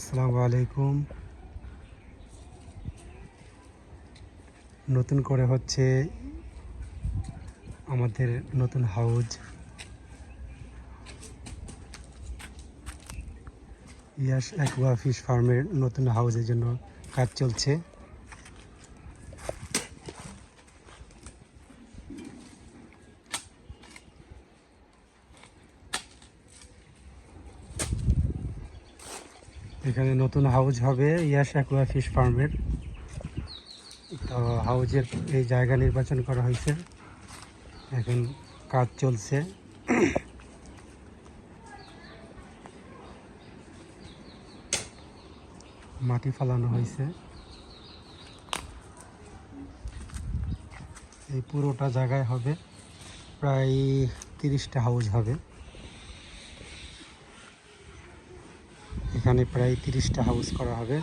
আসসালামু আলাইকুম। নতুন করে হচ্ছে আমাদের নতুন হাউজ, ইয়াস অ্যাকুয়া ফিশ ফার্মের নতুন হাউজের জন্য কাজ চলছে। এখানে নতুন হাউজ হবে ইয়াস অ্যাকুয়া ফিশ ফার্মের। তো হাউজের এই জায়গা নির্বাচন করা হয়েছে, এখন কাজ চলছে। মাটি ফালানো হয়েছে। এই পুরোটা জায়গায় হবে প্রায় 30টা হাউজ হবে। এখানে প্রায় 30টা হাউস করা হবে।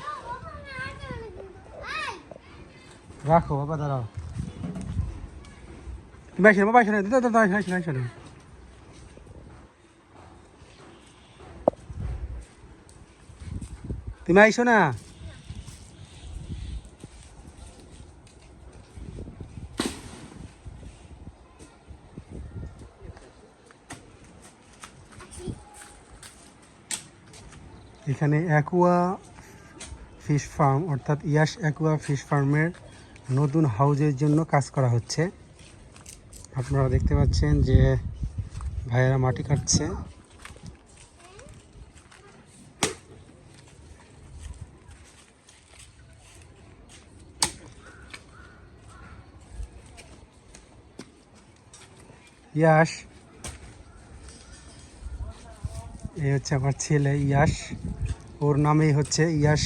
রাখো বাবা, দাঁড়াও। তুমি আসো বাবা, আসো না, দাদা আসো না, আসো না। তুমি আইসো না। এখানে অ্যাকুয়া ফিশ ফার্ম অর্থাৎ ইয়াস অ্যাকুয়া ফিশ ফার্মের নতুন হাউজের জন্য কাজ করা হচ্ছে। আপনারা দেখতে পাচ্ছেন যে ভাইয়েরা মাটি কাটছে। ইয়াস, এই হচ্ছে আমার ছেলে ইয়াস, ওর নামেই হচ্ছে ইয়াস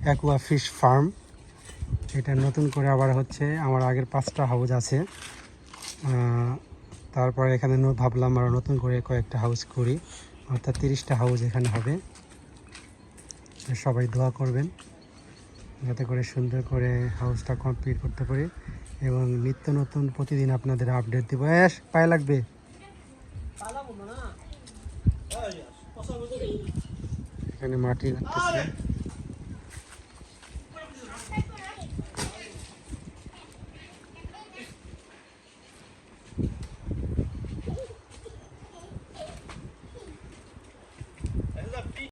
অ্যাকুয়া ফিশ ফার্ম। এটা নতুন করে আবার হচ্ছে, আমার আগের 5টা হাউজ আছে, তারপরে এখানে ভাবলাম আরও নতুন করে কয়েকটা হাউস করি, অর্থাৎ 30টা হাউস এখানে হবে। সবাই দোয়া করবেন যাতে করে সুন্দর করে হাউসটা কমপ্লিট করতে পারি এবং নিত্য নতুন প্রতিদিন আপনাদের আপডেট দেবো। পায়ে লাগবে। এখানে মাটি লাগতেছে।